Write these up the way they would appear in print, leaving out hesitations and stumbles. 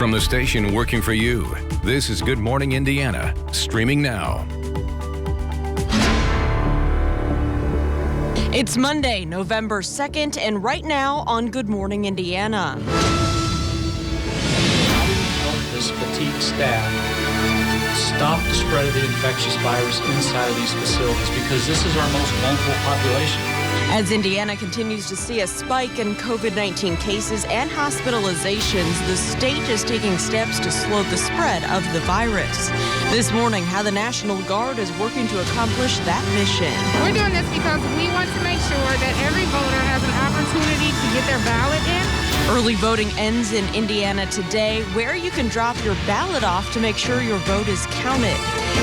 From the station working for you, this is Good Morning Indiana, streaming now. It's Monday, November 2nd, and right now on Good Morning Indiana. How do we help this fatigued staff stop the spread of the infectious virus inside of these facilities? Because this is our most vulnerable population. As Indiana continues to see a spike in COVID-19 cases and hospitalizations, the state is taking steps to slow the spread of the virus. This morning, how the National Guard is working to accomplish that mission. We're doing this because we want to make sure that every voter has an opportunity to get their ballot in. Early voting ends in Indiana today, where you can drop your ballot off to make sure your vote is counted.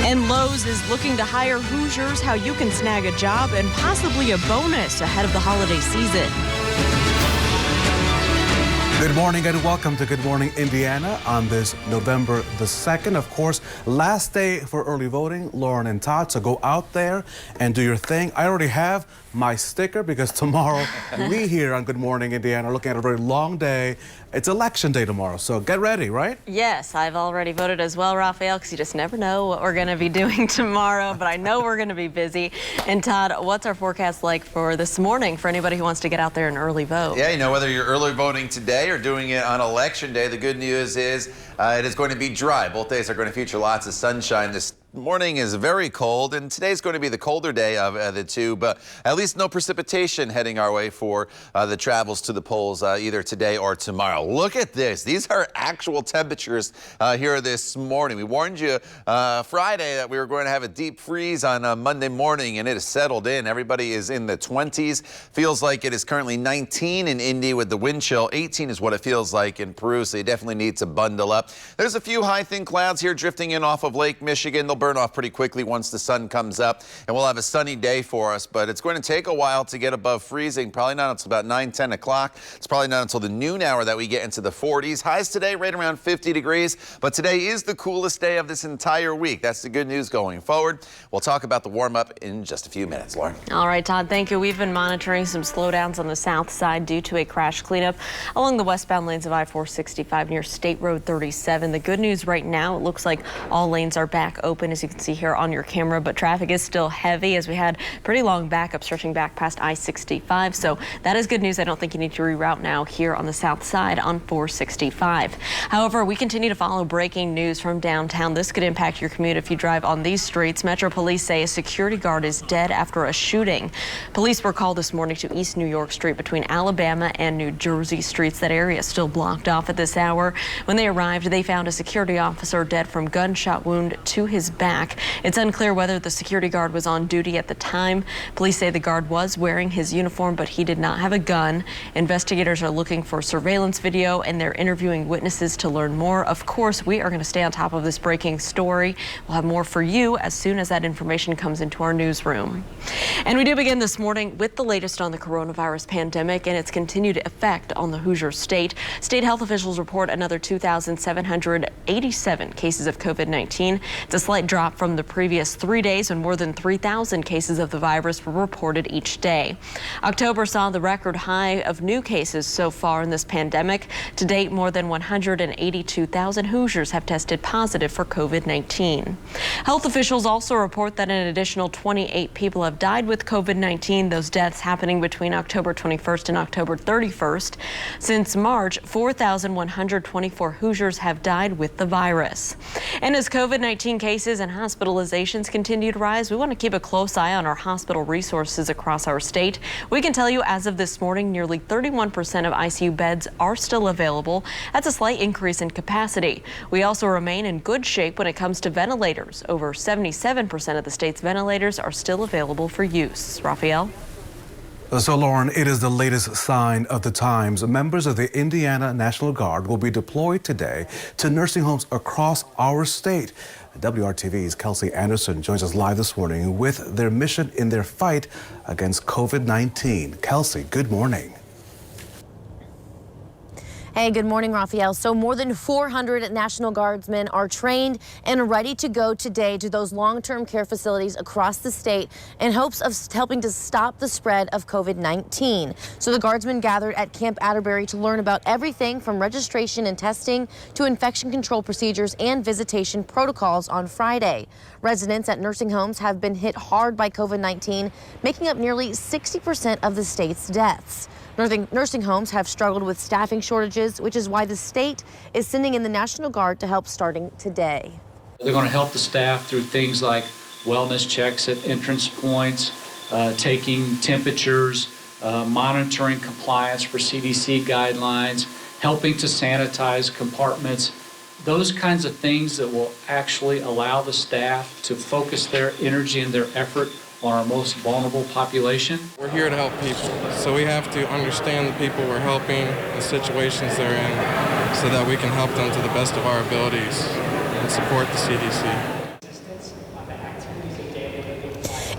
And Lowe's is looking to hire Hoosiers, how you can snag a job and possibly a bonus ahead of the holiday season. Good morning and welcome to Good Morning Indiana on this November the 2nd. Of course, last day for early voting, Lauren and Todd, so go out there and do your thing. I already have my sticker because tomorrow we here on Good Morning Indiana are looking at a very long day. It's election day tomorrow, so get ready, right? Yes, I've already voted as well, Raphael, because you just never know what we're going to be doing tomorrow, but I know we're going to be busy. And Todd, what's our forecast like for this morning for anybody who wants to get out there and early vote? Yeah, you know, whether you're early voting today or doing it on election day, the good news is it is going to be dry. Both days are going to feature lots of sunshine. This morning is very cold, and today's going to be the colder day of the two, but at least no precipitation heading our way for the travels to the polls either today or tomorrow. Look at this. These are actual temperatures here this morning. We warned you Friday that we were going to have a deep freeze on Monday morning, and it has settled in. Everybody is in the 20s. Feels like it is currently 19 in Indy with the wind chill. 18 is what it feels like in Peru, so you definitely need to bundle up. There's a few high thin clouds here drifting in off of Lake Michigan. They'll burn off pretty quickly once the sun comes up, and we'll have a sunny day for us, but it's going to take a while to get above freezing. Probably not until about 9-10 o'clock. It's probably not until the noon hour that we get into the 40s. Highs today right around 50 degrees, but today is the coolest day of this entire week. That's the good news going forward. We'll talk about the warm up in just a few minutes. Lauren. All right, Todd, thank you. We've been monitoring some slowdowns on the south side due to a crash cleanup along the westbound lanes of I-465 near State Road 37. The good news right now, it looks like all lanes are back open, as you can see here on your camera, but traffic is still heavy as we had pretty long backup stretching back past I-65. So that is good news. I don't think you need to reroute now here on the south side on 465. However, we continue to follow breaking news from downtown. This could impact your commute if you drive on these streets. Metro Police say a security guard is dead after a shooting. Police were called this morning to East New York Street between Alabama and New Jersey streets. That area is still blocked off at this hour. When they arrived, they found a security officer dead from gunshot wound to his back. It's unclear whether the security guard was on duty at the time. Police say the guard was wearing his uniform, but he did not have a gun. Investigators are looking for surveillance video, and they're interviewing witnesses to learn more. Of course, we are going to stay on top of this breaking story. We'll have more for you as soon as that information comes into our newsroom. And we do begin this morning with the latest on the coronavirus pandemic and its continued effect on the Hoosier state. State health officials report another 2,787 cases of COVID-19. It's a slight drop from the previous 3 days when more than 3,000 cases of the virus were reported each day. October saw the record high of new cases so far in this pandemic. To date, more than 182,000 Hoosiers have tested positive for COVID-19. Health officials also report that an additional 28 people have died with COVID-19, those deaths happening between October 21st and October 31st. Since March, 4,124 Hoosiers have died with the virus. And as COVID-19 cases and hospitalizations continue to rise, we want to keep a close eye on our hospital resources across our state. We can tell you as of this morning, nearly 31% of ICU beds are still available. That's a slight increase in capacity. We also remain in good shape when it comes to ventilators. Over 77% of the state's ventilators are still available for use. Raphael? So, Lauren, it is the latest sign of the times. Members of the Indiana National Guard will be deployed today to nursing homes across our state. WRTV's Kelsey Anderson joins us live this morning with their mission in their fight against COVID-19. Kelsey, good morning. Hey, good morning, Raphael. So more than 400 National Guardsmen are trained and ready to go today to those long-term care facilities across the state in hopes of helping to stop the spread of COVID-19. So the Guardsmen gathered at Camp Atterbury to learn about everything from registration and testing to infection control procedures and visitation protocols on Friday. Residents at nursing homes have been hit hard by COVID-19, making up nearly 60% of the state's deaths. Nursing homes have struggled with staffing shortages, which is why the state is sending in the National Guard to help starting today. They're going to help the staff through things like wellness checks at entrance points, taking temperatures, monitoring compliance for CDC guidelines, helping to sanitize compartments, those kinds of things that will actually allow the staff to focus their energy and their effort on our most vulnerable population. We're here to help people, so we have to understand the people we're helping, the situations they're in, so that we can help them to the best of our abilities and support the CDC.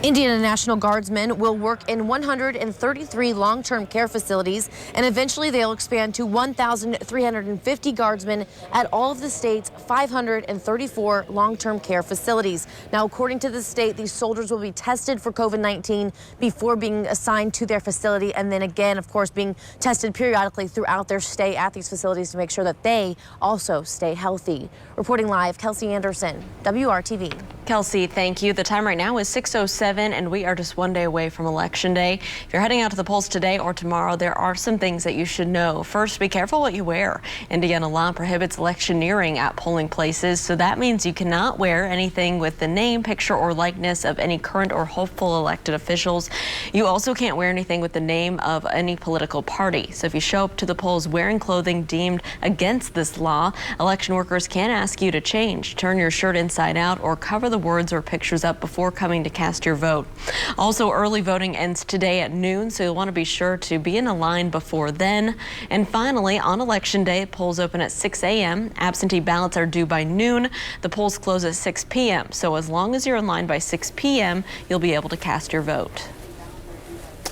Indiana National Guardsmen will work in 133 long-term care facilities, and eventually they'll expand to 1,350 guardsmen at all of the state's 534 long-term care facilities. Now, according to the state, these soldiers will be tested for COVID-19 before being assigned to their facility, and then again, of course, being tested periodically throughout their stay at these facilities to make sure that they also stay healthy. Reporting live, Kelsey Anderson, WRTV. Kelsey, thank you. The time right now is 6:07. And we are just one day away from Election Day. If you're heading out to the polls today or tomorrow, there are some things that you should know. First, be careful what you wear. Indiana law prohibits electioneering at polling places, so that means you cannot wear anything with the name, picture, or likeness of any current or hopeful elected officials. You also can't wear anything with the name of any political party. So if you show up to the polls wearing clothing deemed against this law, election workers can ask you to change. Turn your shirt inside out or cover the words or pictures up before coming to cast your vote. Also, early voting ends today at noon, so you'll want to be sure to be in a line before then. And finally, on Election Day, polls open at 6 a.m. Absentee ballots are due by noon. The polls close at 6 p.m. So as long as you're in line by 6 p.m., you'll be able to cast your vote.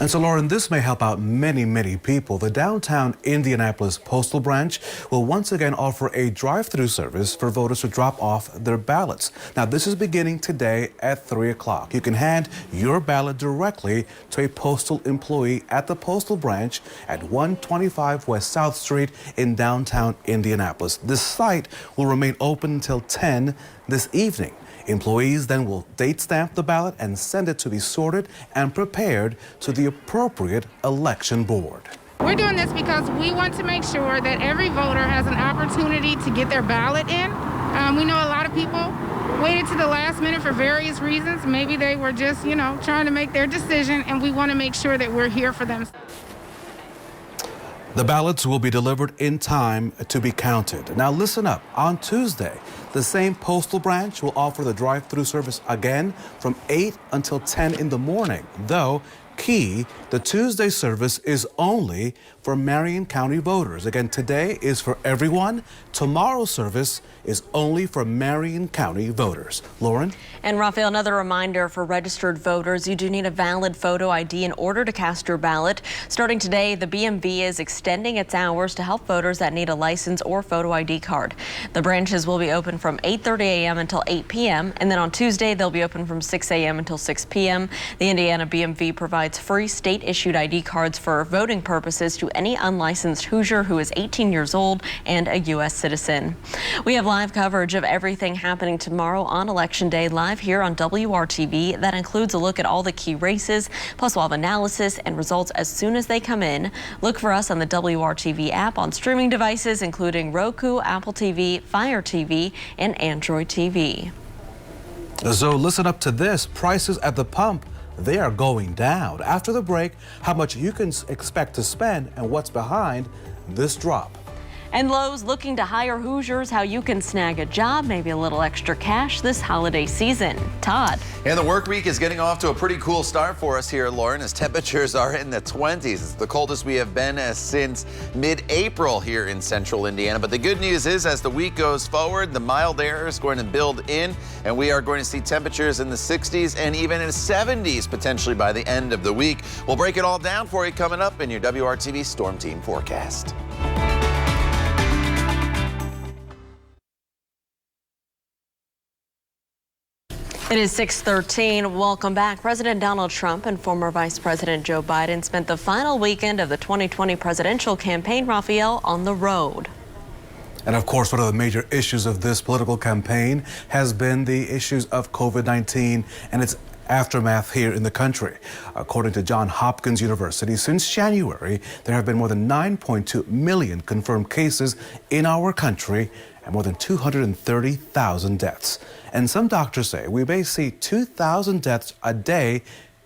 And so, Lauren, this may help out many people. The downtown Indianapolis Postal Branch will once again offer a drive-through service for voters to drop off their ballots. Now, this is beginning today at 3 o'clock. You can hand your ballot directly to a postal employee at the Postal Branch at 125 West South Street in downtown Indianapolis. This site will remain open until 10 this evening. Employees then will date stamp the ballot and send it to be sorted and prepared to the appropriate election board. We're doing this because we want to make sure that every voter has an opportunity to get their ballot in. We know a lot of people waited to the last minute for various reasons. Maybe they were just, trying to make their decision, and we want to make sure that we're here for them. The ballots will be delivered in time to be counted. Now listen up. On Tuesday, the same postal branch will offer the drive-through service again from 8 until 10 in the morning. Though, key, the Tuesday service is only for Marion County voters. Again, today is for everyone. Tomorrow's service is only for Marion County voters. Lauren? And Raphael, another reminder for registered voters, you do need a valid photo ID in order to cast your ballot. Starting today, the BMV is extending its hours to help voters that need a license or photo ID card. The branches will be open from 8:30 a.m. until 8 p.m. And then on Tuesday, they'll be open from 6 a.m. until 6 p.m. The Indiana BMV provides free state-issued ID cards for voting purposes to any unlicensed Hoosier who is 18 years old and a U.S. citizen. We have live coverage of everything happening tomorrow on Election Day live here on WRTV. That includes a look at all the key races, plus we'll have analysis and results as soon as they come in. Look for us on the WRTV app on streaming devices, including Roku, Apple TV, Fire TV, and Android TV. So listen up to this. Prices at the pump, they are going down. After the break, how much you can expect to spend and what's behind this drop. And Lowe's looking to hire Hoosiers, how you can snag a job, maybe a little extra cash this holiday season. Todd. And the work week is getting off to a pretty cool start for us here, Lauren, as temperatures are in the 20s. It's the coldest we have been since mid-April here in central Indiana. But the good news is, as the week goes forward, the mild air is going to build in, and we are going to see temperatures in the 60s and even in the 70s potentially by the end of the week. We'll break it all down for you coming up in your WRTV Storm Team forecast. It is 6:13. Welcome back. President Donald Trump and former Vice President Joe Biden spent the final weekend of the 2020 presidential campaign, Raphael, on the road. And of course, one of the major issues of this political campaign has been the issues of COVID-19 and its aftermath here in the country. According to Johns Hopkins University, since January, there have been more than 9.2 million confirmed cases in our country and more than 230,000 deaths. And some doctors say we may see 2,000 deaths a day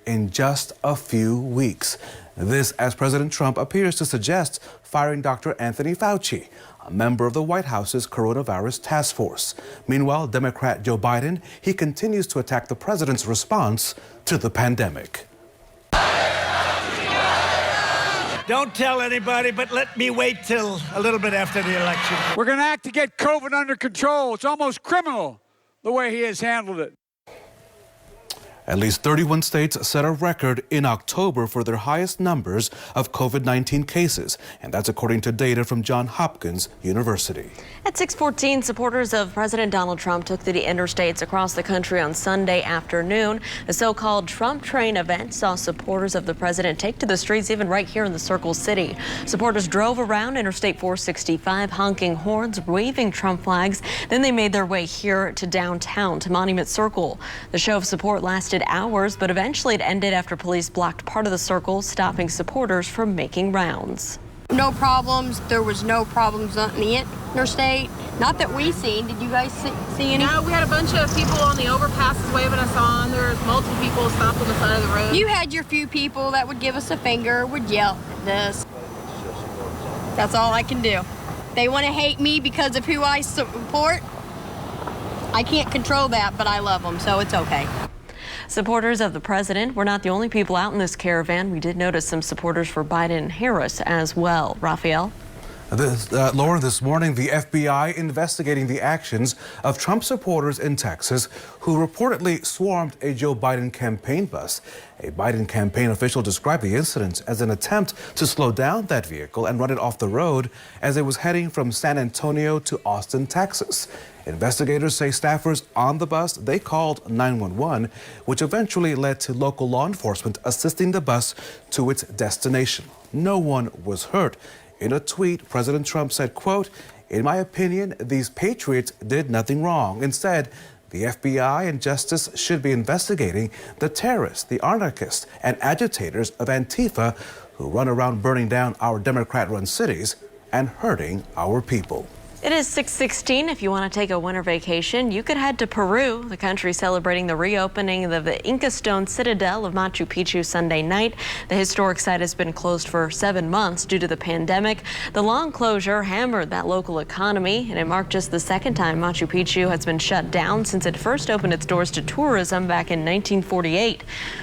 in just a few weeks. This as President Trump appears to suggest firing Dr. Anthony Fauci, a member of the White House's coronavirus task force. Meanwhile, Democrat Joe Biden, he continues to attack the president's response to the pandemic. Don't tell anybody, but let me wait till a little bit after the election. We're going to act to get COVID under control. It's almost criminal the way he has handled it. At least 31 states set a record in October for their highest numbers of COVID-19 cases, and that's according to data from Johns Hopkins University. At 6:14, supporters of President Donald Trump took to the interstates across the country on Sunday afternoon. The so-called Trump Train event saw supporters of the president take to the streets, even right here in the Circle City. Supporters drove around Interstate 465, honking horns, waving Trump flags. Then they made their way here to downtown, to Monument Circle. The show of support lasted hours, but eventually it ended after police blocked part of the circle, stopping supporters from making rounds. No problems. There was no problems on the interstate. Not that we seen. Did you guys see any? No, we had a bunch of people on the overpasses waving us on. There was multiple people stopped on the side of the road. You had your few people that would give us a finger, would yell at us. That's all I can do. They want to hate me because of who I support. I can't control that, but I love them, so it's okay. Supporters of the president were not the only people out in this caravan. We did notice some supporters for Biden and Harris as well. Raphael? Lauren, this morning, the FBI investigating the actions of Trump supporters in Texas who reportedly swarmed a Joe Biden campaign bus. A Biden campaign official described the incident as an attempt to slow down that vehicle and run it off the road as it was heading from San Antonio to Austin, Texas. Investigators say staffers on the bus, they called 911, which eventually led to local law enforcement assisting the bus to its destination. No one was hurt. In a tweet, President Trump said, quote, "In my opinion, these patriots did nothing wrong. Instead, the FBI and justice should be investigating the terrorists, the anarchists, and agitators of Antifa who run around burning down our Democrat-run cities and hurting our people." It is 6:16. If you want to take a winter vacation, you could head to Peru. The country celebrating the reopening of the Inca stone citadel of Machu Picchu Sunday night. The historic site has been closed for 7 months due to the pandemic. The long closure hammered that local economy, and it marked just the second time Machu Picchu has been shut down since it first opened its doors to tourism back in 1948.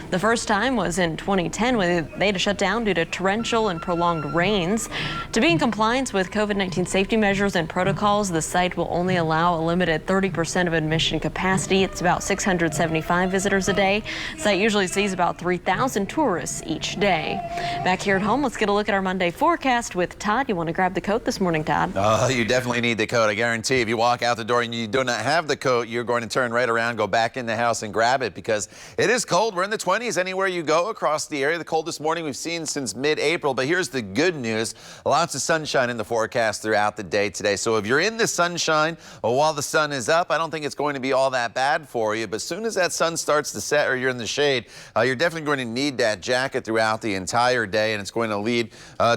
The first time was in 2010 when they had to shut down due to torrential and prolonged rains. To be in compliance with COVID-19 safety measures and protocols, the site will only allow a limited 30% of admission capacity. It's about 675 visitors a day. The site usually sees about 3,000 tourists each day. Back here at home, let's get a look at our Monday forecast with Todd. You want to grab the coat this morning, Todd? You definitely need the coat. I guarantee if you walk out the door and you do not have the coat, you're going to turn right around, go back in the house and grab it because it is cold. We're in the 20s anywhere you go across the area. The coldest morning we've seen since mid-April. But here's the good news. Lots of sunshine in the forecast throughout the day today. So if you're in the sunshine while the sun is up, I don't think it's going to be all that bad for you. But as soon as that sun starts to set or you're in the shade, you're definitely going to need that jacket throughout the entire day, and it's going to lead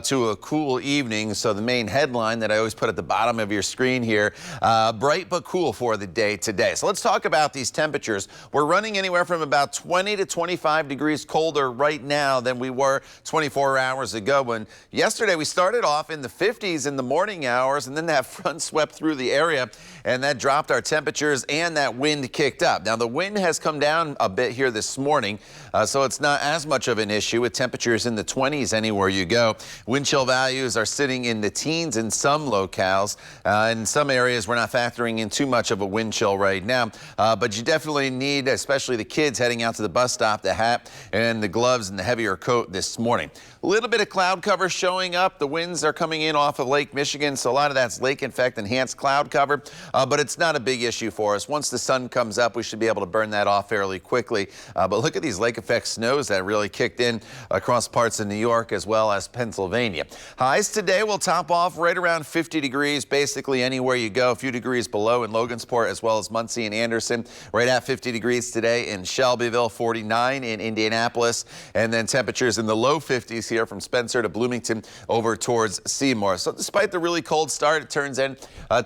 to a cool evening. So the main headline that I always put at the bottom of your screen here, bright but cool for the day today. So let's talk about these temperatures. We're running anywhere from about 20 to 25 degrees colder right now than we were 24 hours ago. When yesterday we started off in the 50s in the morning hours, and then that front swept through the area and that dropped our temperatures and that wind kicked up. Now the wind has come down a bit here this morning, so it's not as much of an issue with temperatures in the 20s anywhere you go. Wind chill values are sitting in the teens in some locales. In some areas we're not factoring in too much of a wind chill right now, but you definitely need, especially the kids heading out to the bus stop, the hat and the gloves and the heavier coat this morning. A little bit of cloud cover showing up. The winds are coming in off of Lake Michigan, so a lot of that's lake effect, enhanced cloud cover, but it's not a big issue for us. Once the sun comes up, we should be able to burn that off fairly quickly. But look at these lake effect snows that really kicked in across parts of New York as well as Pennsylvania. Highs today will top off right around 50 degrees, basically anywhere you go. A few degrees below in Logansport as well as Muncie and Anderson. Right at 50 degrees today in Shelbyville, 49 in Indianapolis, and then temperatures in the low 50s here from Spencer to Bloomington over towards Seymour. So despite the really cold start, it turns in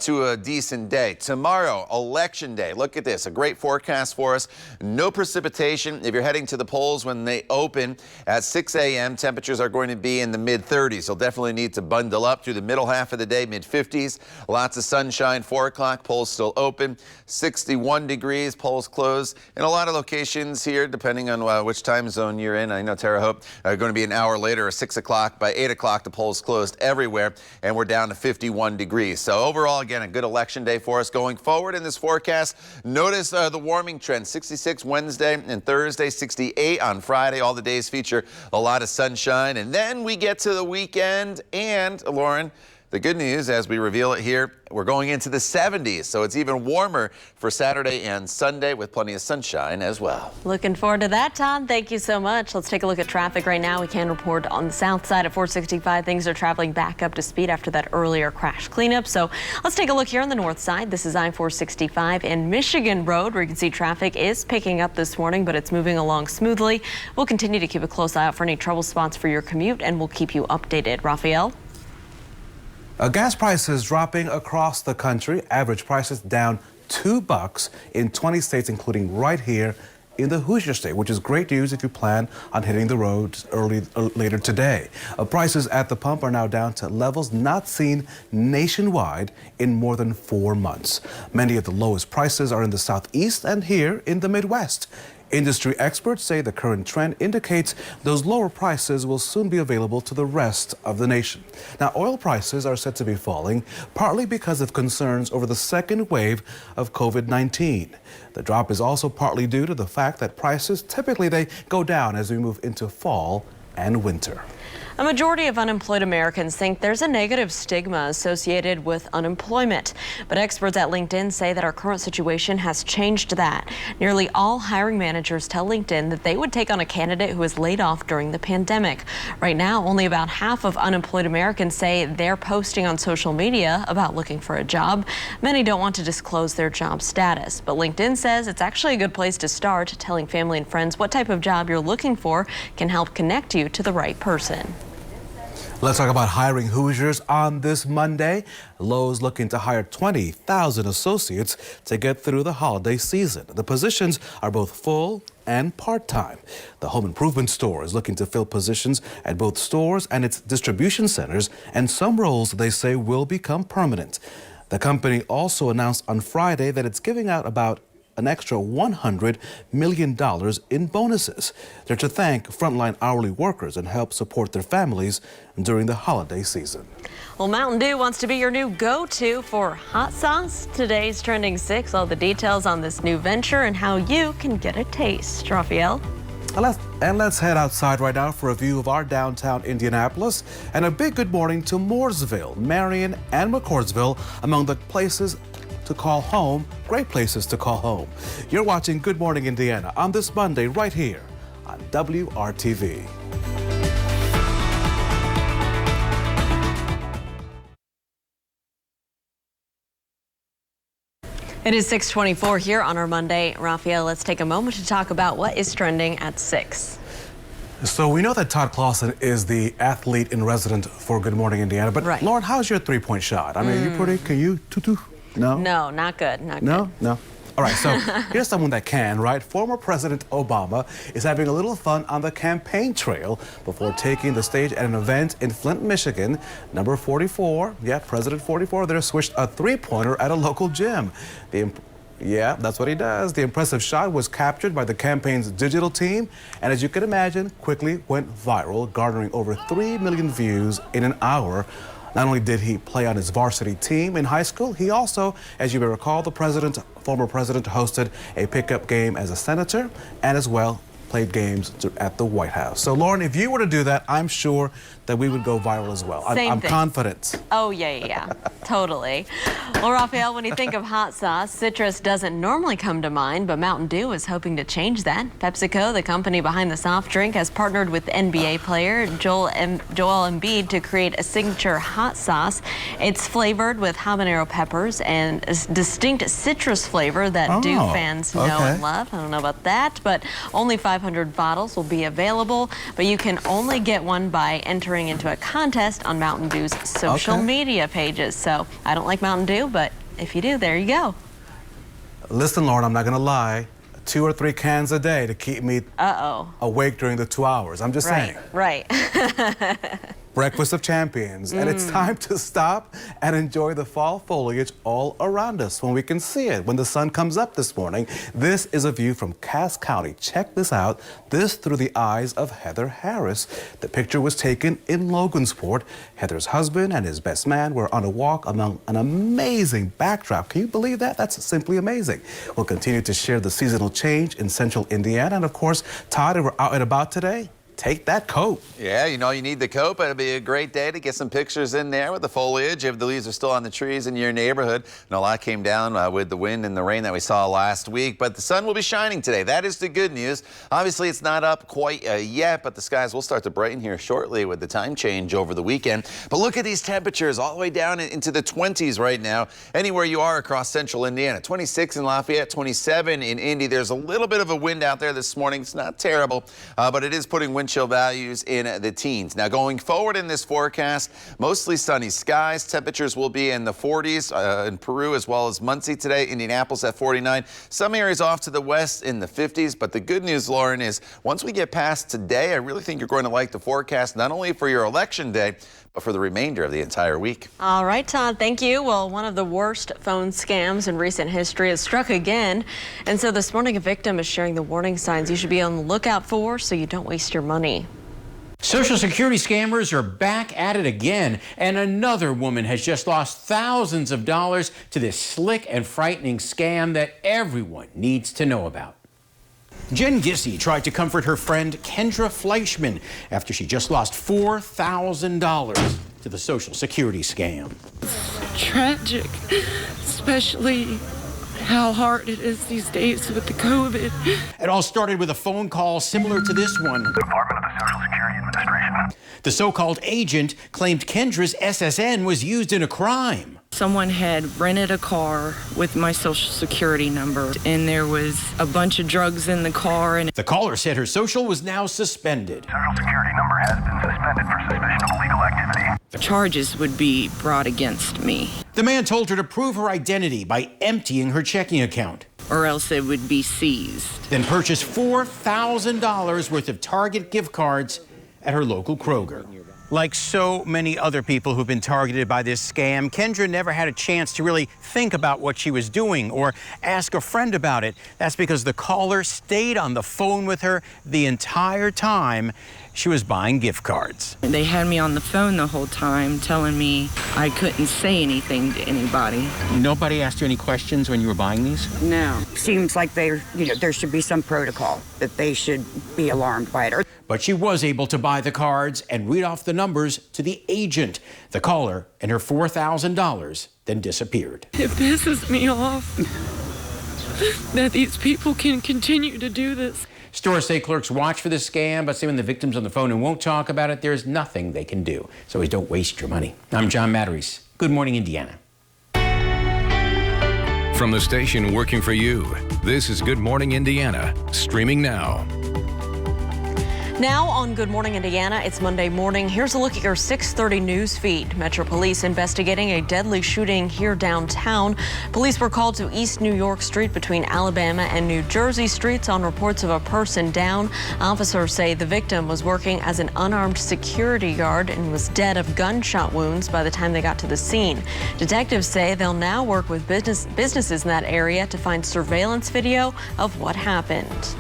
to a decent day. Tomorrow, Election Day. Look at this, a great forecast for us. No precipitation. If you're heading to the polls when they open at 6 a.m., temperatures are going to be in the mid-30s. You'll definitely need to bundle up through the middle half of the day, mid-50s. Lots of sunshine, 4 o'clock, polls still open. 61 degrees, polls closed. In a lot of locations here, depending on which time zone you're in. I know Terre Haute going to be an hour later, or 6 o'clock. By 8 o'clock, the polls closed everywhere, and we're down to 51 degrees. So overall, again, a good election day for us. Going forward in this forecast, notice the warming trend. 66 Wednesday and Thursday, 68 on Friday. All the days feature a lot of sunshine. And then we get to the weekend, and Lauren, the good news, as we reveal it here, we're going into the 70s, so it's even warmer for Saturday and Sunday with plenty of sunshine as well. Looking forward to that, Tom. Thank you so much. Let's take a look at traffic right now. We can report on the south side at 465. Things are traveling back up to speed after that earlier crash cleanup. So let's take a look here on the north side. This is I-465 and Michigan Road, where you can see traffic is picking up this morning, but it's moving along smoothly. We'll continue to keep a close eye out for any trouble spots for your commute, and we'll keep you updated. Raphael? Gas prices dropping across the country. Average prices down $2 in 20 states, including right here in the Hoosier State, which is great news if you plan on hitting the roads later today. Prices at the pump are now down to levels not seen nationwide in more than 4 months. Many of the lowest prices are in the Southeast and here in the Midwest. Industry experts say the current trend indicates those lower prices will soon be available to the rest of the nation. Now, oil prices are said to be falling, partly because of concerns over the second wave of COVID-19. The drop is also partly due to the fact that prices typically they go down as we move into fall and winter. A majority of unemployed Americans think there's a negative stigma associated with unemployment. But experts at LinkedIn say that our current situation has changed that. Nearly all hiring managers tell LinkedIn that they would take on a candidate who was laid off during the pandemic. Right now, only about half of unemployed Americans say they're posting on social media about looking for a job. Many don't want to disclose their job status. But LinkedIn says it's actually a good place to start. Telling family and friends what type of job you're looking for can help connect you to the right person. Let's talk about hiring Hoosiers on this Monday. Lowe's looking to hire 20,000 associates to get through the holiday season. The positions are both full and part-time. The home improvement store is looking to fill positions at both stores and its distribution centers, and some roles, they say, will become permanent. The company also announced on Friday that it's giving out about an extra $100 million in bonuses. They're to thank frontline hourly workers and help support their families during the holiday season. Well, Mountain Dew wants to be your new go-to for hot sauce. Today's Trending 6, all the details on this new venture and how you can get a taste. Raphael? And let's head outside right now for a view of our downtown Indianapolis. And a big good morning to Mooresville, Marion, and McCordsville, among the places to call home, great places to call home. You're watching Good Morning Indiana on this Monday right here on WRTV. It is 6:24 here on our Monday. Raphael, let's take a moment to talk about what is trending at 6. So we know that Todd Clausen is the athlete in residence for Good Morning Indiana, but right. Lauren, how's your three-point shot? I mean, you pretty, can you tutu? No? No, not good. Not no? good. No? All right, so here's someone that can, right? Former President Obama is having a little fun on the campaign trail before taking the stage at an event in Flint, Michigan. Number 44, yeah, President 44 there swished a three-pointer at a local gym. Yeah, that's what he does. The impressive shot was captured by the campaign's digital team, and as you can imagine, quickly went viral, garnering over 3 million views in an hour. Not only did he play on his varsity team in high school, he also, as you may recall, the former president hosted a pickup game as a senator and as well played games at the White House. So, Lauren, if you were to do that, I'm sure that we would go viral as well. I'm confident. Oh, yeah. Totally. Well, Raphael, when you think of hot sauce, citrus doesn't normally come to mind, but Mountain Dew is hoping to change that. PepsiCo, the company behind the soft drink, has partnered with NBA player Joel Embiid to create a signature hot sauce. It's flavored with habanero peppers and a distinct citrus flavor that Dew fans know and love. I don't know about that, but only 500 bottles will be available, but you can only get one by entering into a contest on Mountain Dew's social media pages. So I don't like Mountain Dew, but if you do, there you go. Listen, Lauren, I'm not going to lie. 2 or 3 cans a day to keep me awake during the 2 hours. I'm just saying. Right. Breakfast of Champions, and it's time to stop and enjoy the fall foliage all around us when we can see it. When the sun comes up this morning, this is a view from Cass County. Check this out. This through the eyes of Heather Harris. The picture was taken in Logansport. Heather's husband and his best man were on a walk among an amazing backdrop. Can you believe that? That's simply amazing. We'll continue to share the seasonal change in central Indiana. And of course, Todd, we're out and about today. Take that coat. Yeah, you know you need the coat, but it'll be a great day to get some pictures in there with the foliage if the leaves are still on the trees in your neighborhood. And a lot came down with the wind and the rain that we saw last week, but the sun will be shining today. That is the good news. Obviously, it's not up quite yet, but the skies will start to brighten here shortly with the time change over the weekend. But look at these temperatures all the way down into the 20s right now. Anywhere you are across central Indiana. 26 in Lafayette, 27 in Indy. There's a little bit of a wind out there this morning. It's not terrible, but it is putting wind chill values in the teens. Now going forward in this forecast, mostly sunny skies. Temperatures will be in the 40s in Peru as well as Muncie today. Indianapolis at 49. Some areas off to the west in the 50s. But the good news, Lauren, is once we get past today, I really think you're going to like the forecast, not only for your election day, but for the remainder of the entire week. All right, Todd, thank you. Well, one of the worst phone scams in recent history has struck again. And so this morning, a victim is sharing the warning signs you should be on the lookout for so you don't waste your money. Social Security scammers are back at it again, and another woman has just lost thousands of dollars to this slick and frightening scam that everyone needs to know about. Jen Gissy tried to comfort her friend Kendra Fleischman after she just lost $4,000 to the Social Security scam. It's tragic, especially how hard it is these days with the COVID. It all started with a phone call similar to this one. Department of the Social Security Administration. The so-called agent claimed Kendra's SSN was used in a crime. Someone had rented a car with my Social Security number, and there was a bunch of drugs in the car. And the caller said her social was now suspended. Social Security number has been suspended for suspicion of illegal activity. The charges would be brought against me. The man told her to prove her identity by emptying her checking account. Or else it would be seized. Then purchase $4,000 worth of Target gift cards at her local Kroger. Like so many other people who've been targeted by this scam, Kendra never had a chance to really think about what she was doing or ask a friend about it. That's because the caller stayed on the phone with her the entire time she was buying gift cards. They had me on the phone the whole time telling me I couldn't say anything to anybody. Nobody asked you any questions when you were buying these? No. Seems like there should be some protocol that they should be alarmed by it. But she was able to buy the cards and read off the numbers to the agent. The caller and her $4,000 then disappeared. It pisses me off that these people can continue to do this. Stores say clerks watch for this scam, but say when the victim's on the phone and won't talk about it, there's nothing they can do. So always don't waste your money. I'm John Matarese. Good morning, Indiana. From the station working for you, this is Good Morning Indiana, streaming now. Now on Good Morning Indiana, it's Monday morning. Here's a look at your 6:30 news feed. Metro Police investigating a deadly shooting here downtown. Police were called to East New York Street between Alabama and New Jersey streets on reports of a person down. Officers say the victim was working as an unarmed security guard and was dead of gunshot wounds by the time they got to the scene. Detectives say they'll now work with businesses in that area to find surveillance video of what happened.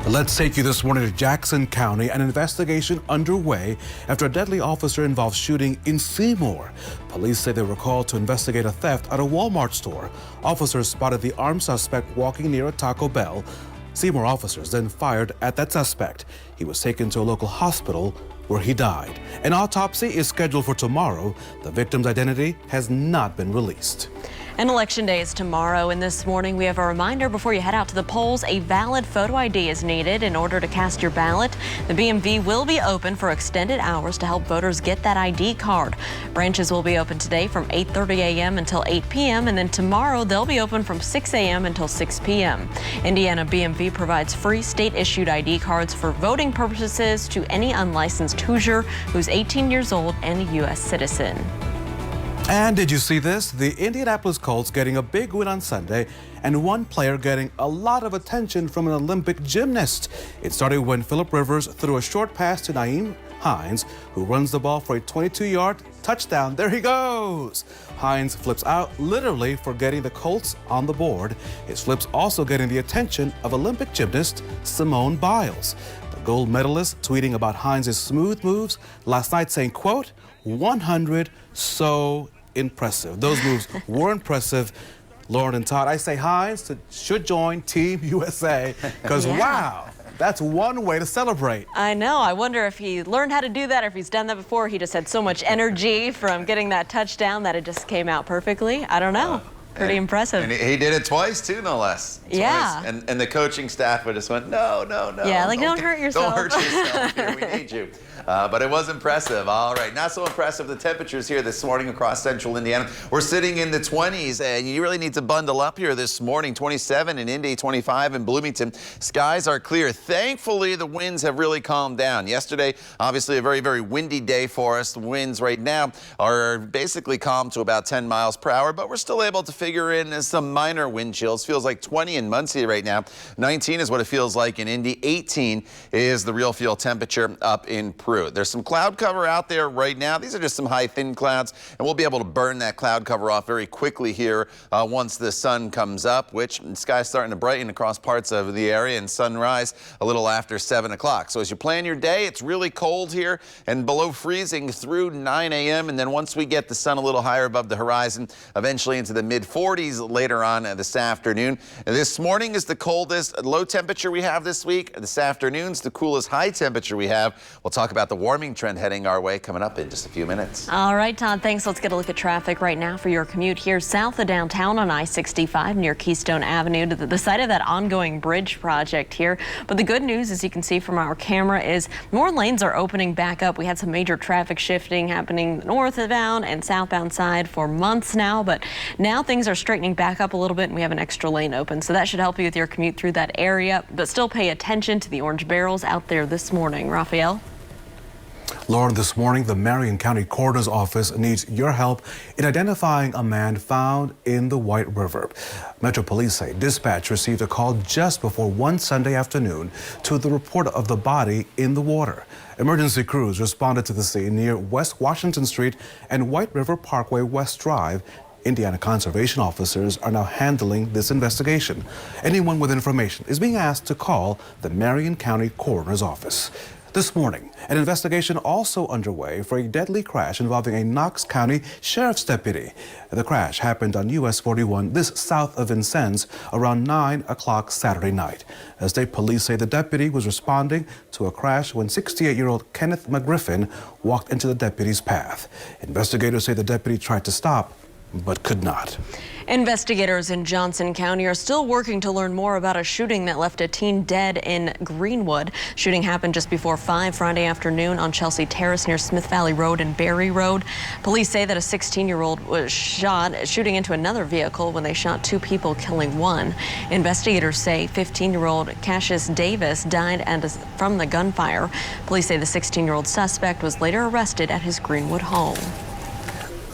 Let's take you this morning to Jackson County. An investigation underway after a deadly officer-involved shooting in Seymour. Police say they were called to investigate a theft at a Walmart store. Officers spotted the armed suspect walking near a Taco Bell. Seymour officers then fired at that suspect. He was taken to a local hospital where he died. An autopsy is scheduled for tomorrow. The victim's identity has not been released. And Election Day is tomorrow, and this morning we have a reminder before you head out to the polls. A valid photo ID is needed in order to cast your ballot. The BMV will be open for extended hours to help voters get that ID card. Branches will be open today from 8:30 a.m. until 8 p.m. and then tomorrow they'll be open from 6 a.m. until 6 p.m. Indiana BMV provides free state-issued ID cards for voting purposes to any unlicensed Hoosier who's 18 years old and a U.S. citizen. And did you see this? The Indianapolis Colts getting a big win on Sunday, and one player getting a lot of attention from an Olympic gymnast. It started when Phillip Rivers threw a short pass to Nyheim Hines, who runs the ball for a 22-yard touchdown. There he goes. Hines flips out, literally for getting the Colts on the board. His flips also getting the attention of Olympic gymnast Simone Biles. The gold medalist tweeting about Hines' smooth moves last night, saying, quote, 100 so impressive. Those moves were impressive. Lauren and Todd, I say Hines should join Team USA because wow, that's one way to celebrate. I know. I wonder if he learned how to do that or if he's done that before. He just had so much energy from getting that touchdown that it just came out perfectly. I don't know. Pretty impressive. And he did it twice, too, no less. Twice. Yeah. And the coaching staff would just went, no. Yeah, like, don't hurt yourself. Don't hurt yourself here. We need you. But it was impressive. All right. Not so impressive. The temperatures here this morning across central Indiana. We're sitting in the 20s, and you really need to bundle up here this morning. 27 in Indy, 25 in Bloomington. Skies are clear. Thankfully, the winds have really calmed down. Yesterday, obviously, a very, very windy day for us. The winds right now are basically calm to about 10 miles per hour, but we're still able to figure in some minor wind chills. Feels like 20 in Muncie right now. 19 is what it feels like in Indy. 18 is the real feel temperature up in Peru. There's some cloud cover out there right now. These are just some high, thin clouds, and we'll be able to burn that cloud cover off very quickly here once the sun comes up, which the sky's starting to brighten across parts of the area, and sunrise a little after 7 o'clock. So as you plan your day, it's really cold here and below freezing through 9 a.m. And then once we get the sun a little higher above the horizon, eventually into the mid-40s later on this afternoon. And this morning is the coldest low temperature we have this week. This afternoon's the coolest high temperature we have. We'll talk about the warming trend heading our way coming up in just a few minutes. All right, Todd, thanks. Let's get a look at traffic right now for your commute here south of downtown on I-65 near Keystone Avenue to the site of that ongoing bridge project here. But the good news, as you can see from our camera, is more lanes are opening back up. We had some major traffic shifting happening northbound and southbound side for months now, but now things are straightening back up a little bit and we have an extra lane open. So that should help you with your commute through that area, but still pay attention to the orange barrels out there this morning. Raphael? Lauren, this morning, the Marion County Coroner's Office needs your help in identifying a man found in the White River. Metro Police say dispatch received a call just before 1 Sunday afternoon to the report of the body in the water. Emergency crews responded to the scene near West Washington Street and White River Parkway West Drive. Indiana conservation officers are now handling this investigation. Anyone with information is being asked to call the Marion County Coroner's Office. This morning, an investigation also underway for a deadly crash involving a Knox County Sheriff's deputy. The crash happened on US 41, this south of Vincennes, around 9 o'clock Saturday night. State police say the deputy was responding to a crash when 68-year-old Kenneth McGriffin walked into the deputy's path. Investigators say the deputy tried to stop, but could not. Investigators in Johnson County are still working to learn more about a shooting that left a teen dead in Greenwood. Shooting happened just before 5 Friday afternoon on Chelsea Terrace near Smith Valley Road and Berry Road. Police say that a 16-year-old was shot shooting into another vehicle when they shot 2 people, killing 1. Investigators say 15-year-old Cassius Davis died from the gunfire. Police say the 16-year-old suspect was later arrested at his Greenwood home.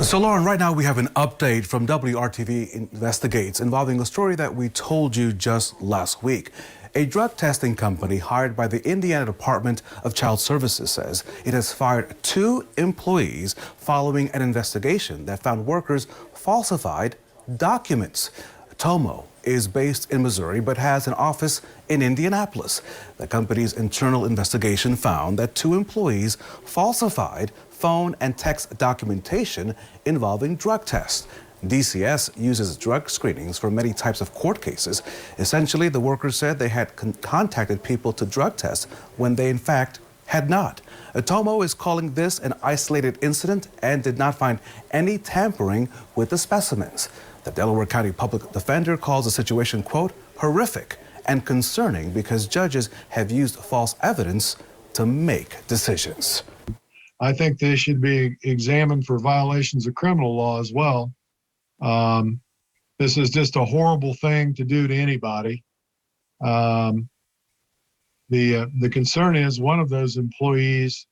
So, Lauren, right now we have an update from WRTV Investigates involving a story that we told you just last week. A drug testing company hired by the Indiana Department of Child Services says it has fired 2 employees following an investigation that found workers falsified documents. Tomo is based in Missouri but has an office in Indianapolis. The company's internal investigation found that 2 employees falsified phone and text documentation involving drug tests. DCS uses drug screenings for many types of court cases. Essentially, the workers said they had contacted people to drug test when they in fact had not. Atomo is calling this an isolated incident and did not find any tampering with the specimens. The Delaware County Public Defender calls the situation, quote, horrific and concerning because judges have used false evidence to make decisions. I think they should be examined for violations of criminal law as well. This is just a horrible thing to do to anybody. The concern is one of those employees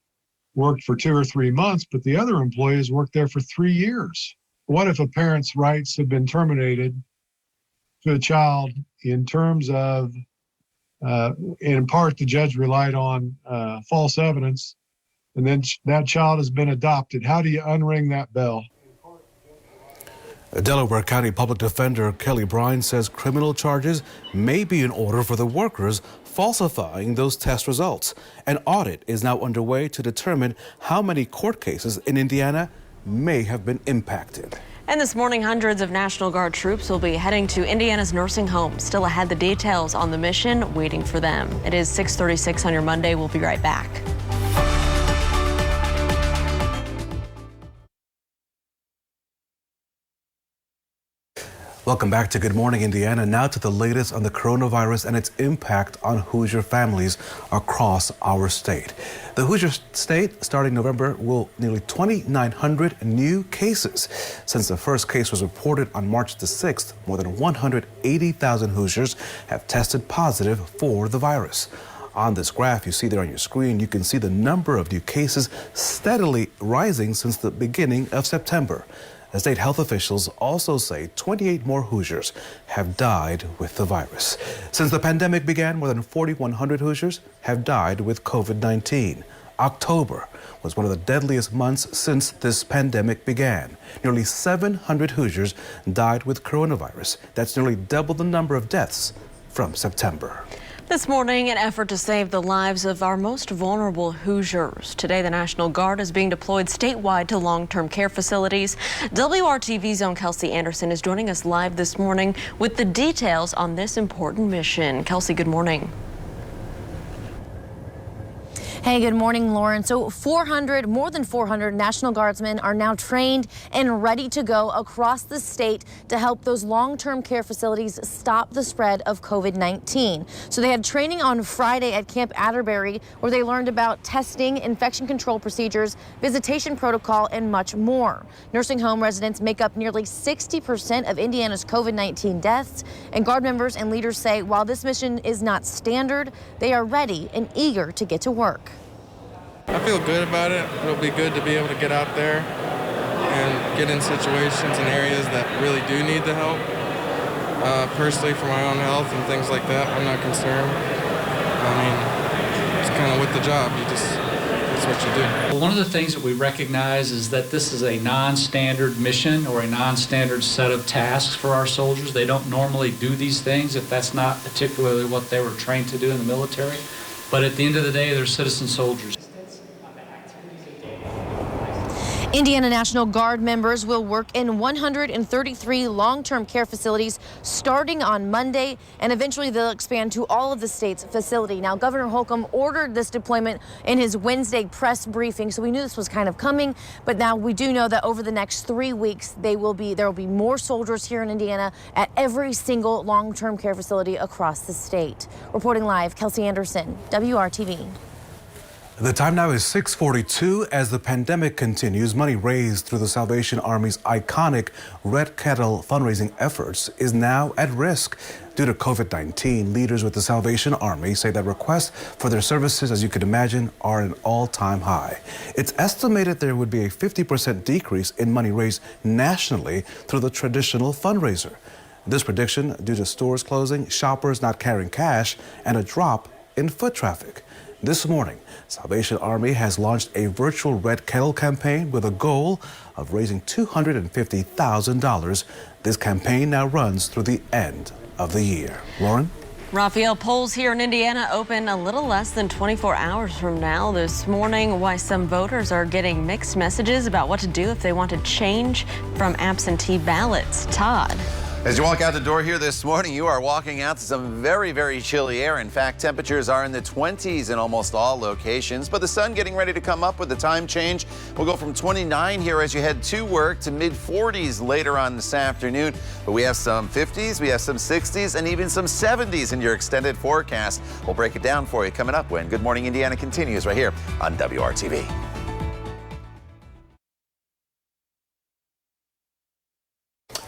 worked for 2 or 3 months, but the other employees worked there for 3 years. What if a parent's rights have been terminated to a child in terms of, in part, the judge relied on false evidence, and then that child has been adopted? How do you unring that bell? Delaware County Public Defender Kelly Bryan says criminal charges may be in order for the workers falsifying those test results. An audit is now underway to determine how many court cases in Indiana may have been impacted. And this morning, hundreds of National Guard troops will be heading to Indiana's nursing homes. Still ahead, the details on the mission waiting for them. It is 6:36 on your Monday. We'll be right back. Welcome back to Good Morning Indiana. Now to the latest on the coronavirus and its impact on Hoosier families across our state. The Hoosier state, starting November, will nearly 2,900 new cases. Since the first case was reported on March the 6th, more than 180,000 Hoosiers have tested positive for the virus. On this graph you see there on your screen, you can see the number of new cases steadily rising since the beginning of September. The state health officials also say 28 more Hoosiers have died with the virus. Since the pandemic began, more than 4,100 Hoosiers have died with COVID-19. October was one of the deadliest months since this pandemic began. Nearly 700 Hoosiers died with coronavirus. That's nearly double the number of deaths from September. This morning, an effort to save the lives of our most vulnerable Hoosiers. Today, the National Guard is being deployed statewide to long-term care facilities. WRTV's own Kelsey Anderson is joining us live this morning with the details on this important mission. Kelsey, good morning. Hey, good morning, Lauren. So more than 400 National Guardsmen are now trained and ready to go across the state to help those long-term care facilities stop the spread of COVID-19. So they had training on Friday at Camp Atterbury, where they learned about testing, infection control procedures, visitation protocol, and much more. Nursing home residents make up nearly 60% of Indiana's COVID-19 deaths, and Guard members and leaders say while this mission is not standard, they are ready and eager to get to work. I feel good about it. It'll be good to be able to get out there and get in situations and areas that really do need the help. Personally, for my own health and things like that, I'm not concerned. I mean, it's kind of with the job. That's what you do. Well, one of the things that we recognize is that this is a non-standard mission or a non-standard set of tasks for our soldiers. They don't normally do these things if that's not particularly what they were trained to do in the military. But at the end of the day, they're citizen soldiers. Indiana National Guard members will work in 133 long-term care facilities starting on Monday, and eventually they'll expand to all of the state's facility. Now, Governor Holcomb ordered this deployment in his Wednesday press briefing, so we knew this was kind of coming, but now we do know that over the next 3 weeks, there will be more soldiers here in Indiana at every single long-term care facility across the state. Reporting live, Kelsey Anderson, WRTV. The time now is 6:42. As the pandemic continues, money raised through the Salvation Army's iconic Red Kettle fundraising efforts is now at risk. Due to COVID-19, leaders with the Salvation Army say that requests for their services, as you can imagine, are an all-time high. It's estimated there would be a 50% decrease in money raised nationally through the traditional fundraiser. This prediction due to stores closing, shoppers not carrying cash, and a drop in foot traffic. This morning, Salvation Army has launched a virtual Red Kettle campaign with a goal of raising $250,000. This campaign now runs through the end of the year. Lauren? Raphael, polls here in Indiana open a little less than 24 hours from now this morning. Why some voters are getting mixed messages about what to do if they want to change from absentee ballots. Todd. As you walk out the door here this morning, you are walking out to some very, very chilly air. In fact, temperatures are in the 20s in almost all locations, but the sun getting ready to come up with the time change. We'll go from 29 here as you head to work to mid-40s later on this afternoon. But we have some 50s, we have some 60s, and even some 70s in your extended forecast. We'll break it down for you coming up when Good Morning Indiana continues right here on WRTV.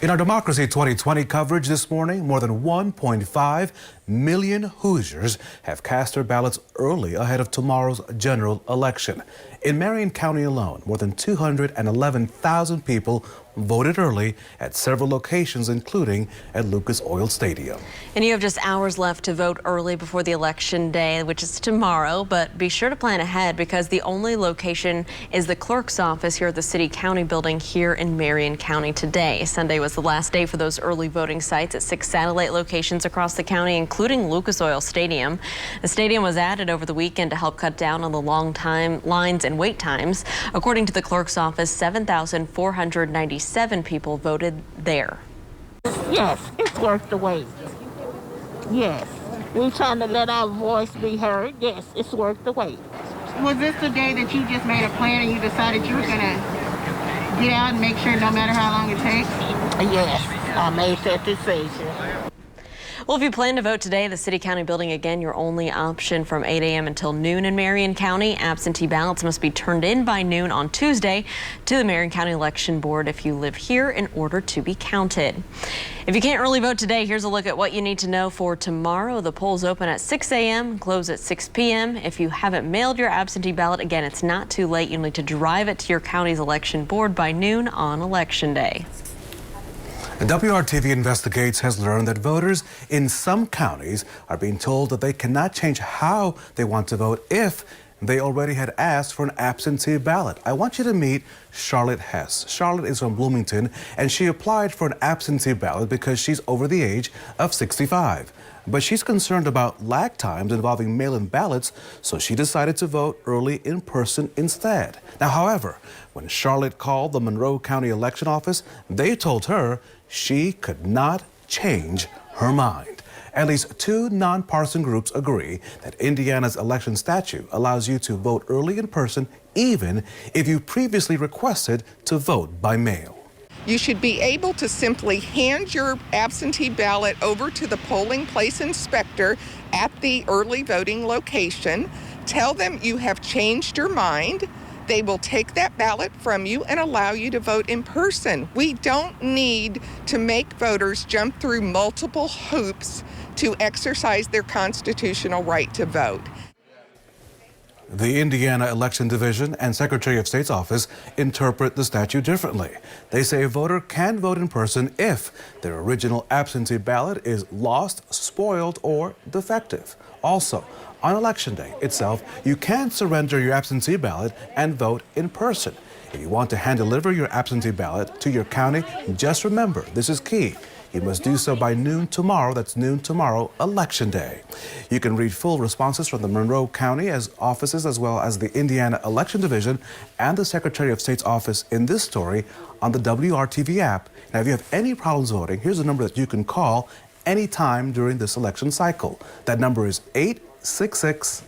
In our Democracy 2020 coverage this morning, more than 1.5 million Hoosiers have cast their ballots early ahead of tomorrow's general election. In Marion County alone, more than 211,000 people voted early at several locations, including at Lucas Oil Stadium. And you have just hours left to vote early before the election day, which is tomorrow, but be sure to plan ahead because the only location is the clerk's office here at the City County building here in Marion County today. Sunday was the last day for those early voting sites at 6 satellite locations across the county, including Lucas Oil Stadium. The stadium was added over the weekend to help cut down on the long time lines and wait times. According to the clerk's office, 7,497 people voted there. Yes, it's worth the wait. Yes, we're trying to let our voice be heard. Yes, it's worth the wait. Was this the day that you just made a plan and you decided you were going to get out and make sure no matter how long it takes? Yes, I made that decision. Well, if you plan to vote today, the City County building, again, your only option from 8 a.m. until noon in Marion County. Absentee ballots must be turned in by noon on Tuesday to the Marion County Election Board if you live here in order to be counted. If you can't early vote today, here's a look at what you need to know for tomorrow. The polls open at 6 a.m., close at 6 p.m. If you haven't mailed your absentee ballot, again, it's not too late. You need to drive it to your county's election board by noon on Election Day. WRTV Investigates has learned that voters in some counties are being told that they cannot change how they want to vote if they already had asked for an absentee ballot. I want you to meet Charlotte Hess. Charlotte is from Bloomington, and she applied for an absentee ballot because she's over the age of 65. But she's concerned about lag times involving mail-in ballots, so she decided to vote early in person instead. Now, however, when Charlotte called the Monroe County Election Office, they told her she could not change her mind. At least 2 nonpartisan groups agree that Indiana's election statute allows you to vote early in person even if you previously requested to vote by mail. You should be able to simply hand your absentee ballot over to the polling place inspector at the early voting location. Tell them you have changed your mind. They will take that ballot from you and allow you to vote in person. We don't need to make voters jump through multiple hoops to exercise their constitutional right to vote. The Indiana Election Division and Secretary of State's office interpret the statute differently. They say a voter can vote in person if their original absentee ballot is lost, spoiled, or defective. Also, on Election Day itself, you can surrender your absentee ballot and vote in person. If you want to hand-deliver your absentee ballot to your county, just remember, this is key. You must do so by noon tomorrow. That's noon tomorrow, Election Day. You can read full responses from the Monroe County offices as well as the Indiana Election Division and the Secretary of State's office in this story on the WRTV app. Now, if you have any problems voting, here's a number that you can call anytime during this election cycle. That number is 866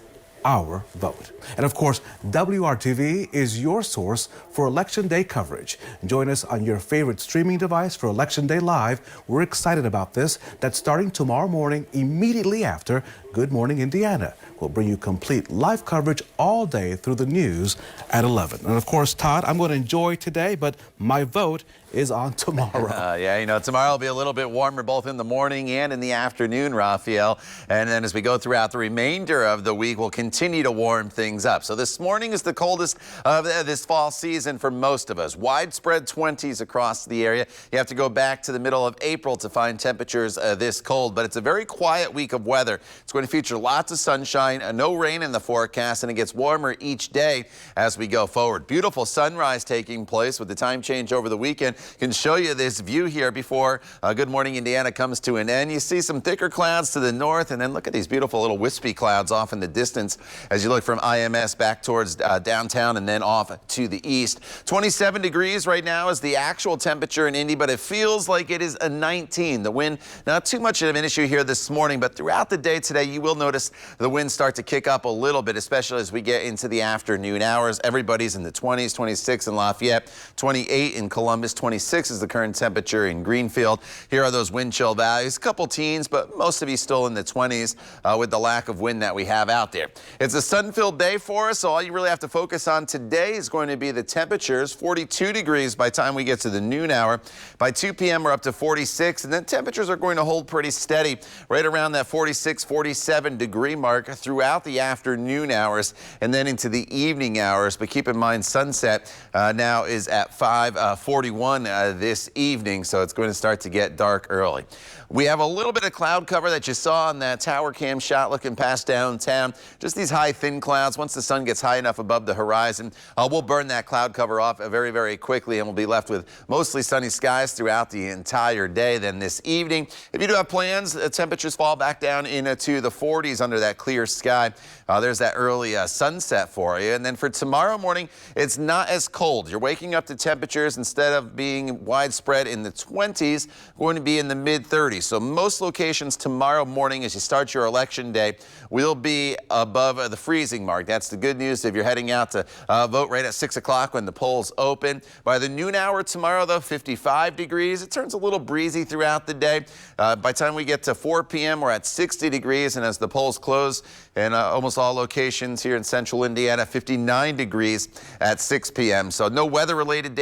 our vote. And of course, WRTV is your source for Election Day coverage. Join us on your favorite streaming device for Election Day Live. We're excited about this. That's starting tomorrow morning, immediately after Good Morning Indiana. We'll bring you complete live coverage all day through the news at 11. And of course, Todd, I'm going to enjoy today, but my vote is on tomorrow. Yeah, you know, tomorrow will be a little bit warmer both in the morning and in the afternoon, Raphael. And then as we go throughout the remainder of the week, we'll continue to warm things up. So this morning is the coldest of this fall season for most of us. Widespread 20s across the area. You have to go back to the middle of April to find temperatures this cold, but it's a very quiet week of weather. It's going to to feature lots of sunshine, no rain in the forecast, and it gets warmer each day as we go forward. Beautiful sunrise taking place with the time change over the weekend. Can show you this view here before Good Morning Indiana comes to an end. You see some thicker clouds to the north, and then look at these beautiful little wispy clouds off in the distance as you look from IMS back towards downtown and then off to the east. 27 degrees right now is the actual temperature in Indy, but it feels like it is a 19. The wind, not too much of an issue here this morning, but throughout the day today, you will notice the winds start to kick up a little bit, especially as we get into the afternoon hours. Everybody's in the 20s, 26 in Lafayette, 28 in Columbus, 26 is the current temperature in Greenfield. Here are those wind chill values, a couple teens, but most of you still in the 20s with the lack of wind that we have out there. It's a sun-filled day for us, so all you really have to focus on today is going to be the temperatures. 42 degrees by the time we get to the noon hour. By 2 p.m. we're up to 46, and then temperatures are going to hold pretty steady right around that 46, 47 degree mark throughout the afternoon hours and then into the evening hours. But keep in mind, sunset now is at 5:41 this evening, so it's going to start to get dark early. We have a little bit of cloud cover that you saw on that tower cam shot looking past downtown. Just these high, thin clouds. Once the sun gets high enough above the horizon, we'll burn that cloud cover off very, very quickly, and we'll be left with mostly sunny skies throughout the entire day. Then this evening, if you do have plans, temperatures fall back down into the 40s under that clear sky. There's that early sunset for you. And then for tomorrow morning, it's not as cold. You're waking up to temperatures, instead of being widespread in the 20s, going to be in the mid-30s. So most locations tomorrow morning as you start your election day will be above the freezing mark. That's the good news if you're heading out to vote right at 6 o'clock when the polls open. By the noon hour tomorrow, though, 55 degrees. It turns a little breezy throughout the day. By the time we get to 4 p.m., we're at 60 degrees. And as the polls close in almost all locations here in central Indiana, 59 degrees at 6 p.m. So no weather-related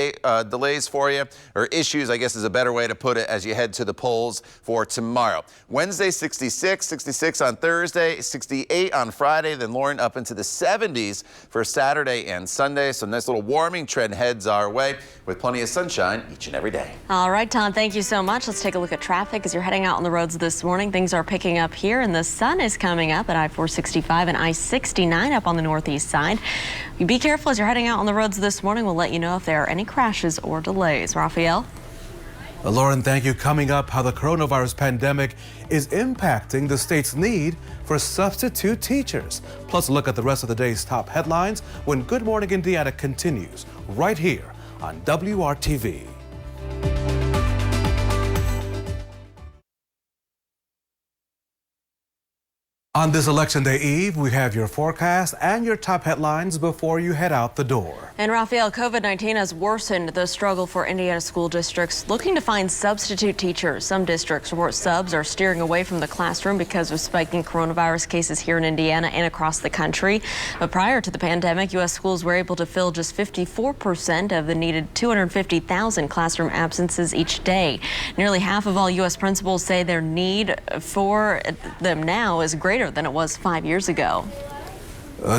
delays for you, or issues, I guess is a better way to put it, as you head to the polls for tomorrow. Wednesday, 66, 66 on Thursday, 68 on Friday, then Lauren up into the 70s for Saturday and Sunday. So nice little warming trend heads our way with plenty of sunshine each and every day. All right, Tom, thank you so much. Let's take a look at traffic as you're heading out on the roads this morning. Things are picking up here, and the sun is coming up at I-465 and I-69 up on the northeast side. You be careful as you're heading out on the roads this morning. We'll let you know if there are any crashes or delays. Raphael? Lauren, thank you. Coming up, how the coronavirus pandemic is impacting the state's need for substitute teachers. Plus, a look at the rest of the day's top headlines when Good Morning Indiana continues right here on WRTV. On this Election Day Eve, we have your forecast and your top headlines before you head out the door. And Raphael, COVID-19 has worsened the struggle for Indiana school districts looking to find substitute teachers. Some districts report subs are steering away from the classroom because of spiking coronavirus cases here in Indiana and across the country. But prior to the pandemic, U.S. schools were able to fill just 54% of the needed 250,000 classroom absences each day. Nearly half of all U.S. principals say their need for them now is greater than it was 5 years ago.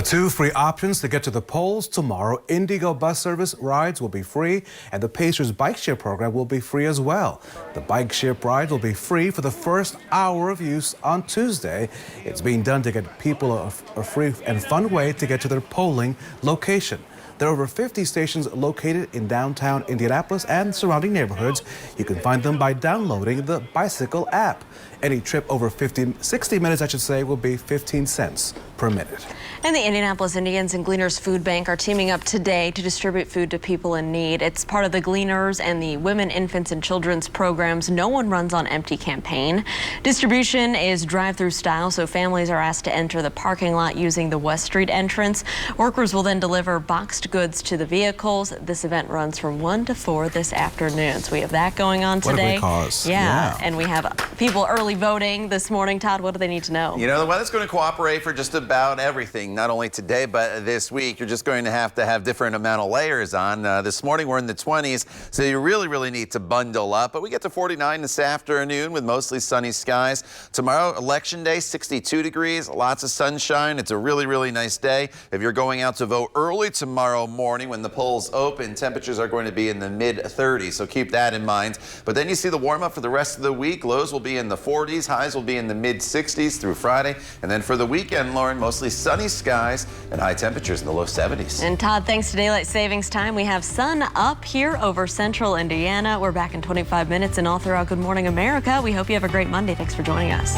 2 free options to get to the polls tomorrow. Indigo bus service rides will be free, and the Pacers bike share program will be free as well. The bike share ride will be free for the first hour of use on Tuesday. It's being done to get people a free and fun way to get to their polling location. There are over 50 stations located in downtown Indianapolis and surrounding neighborhoods. You can find them by downloading the Bicycle app. Any trip over 60 minutes, I should say, will be 15 cents per minute. And the Indianapolis Indians and Gleaners Food Bank are teaming up today to distribute food to people in need. It's part of the Gleaners and the Women, Infants, and Children's programs No One Runs on Empty campaign. Distribution is drive-through style, so families are asked to enter the parking lot using the West Street entrance. Workers will then deliver boxed goods to the vehicles. This event runs from 1 to 4 this afternoon. So we have that going on today. What a great cause. Yeah, and we have people early voting this morning. Todd, what do they need to know? You know, the weather's going to cooperate for just a about everything, not only today, but this week. You're just going to have different amount of layers on. This morning, we're in the 20s, so you really need to bundle up. But we get to 49 this afternoon with mostly sunny skies. Tomorrow, Election Day, 62 degrees, lots of sunshine. It's a really nice day. If you're going out to vote early tomorrow morning when the polls open, temperatures are going to be in the mid-30s, so keep that in mind. But then you see the warm-up for the rest of the week. Lows will be in the 40s, highs will be in the mid-60s through Friday. And then for the weekend, Lauren, mostly sunny skies and high temperatures in the low 70s. And Todd, thanks to daylight savings time, we have sun up here over central Indiana. We're back in 25 minutes and all throughout Good Morning America. We hope you have a great Monday. Thanks for joining us.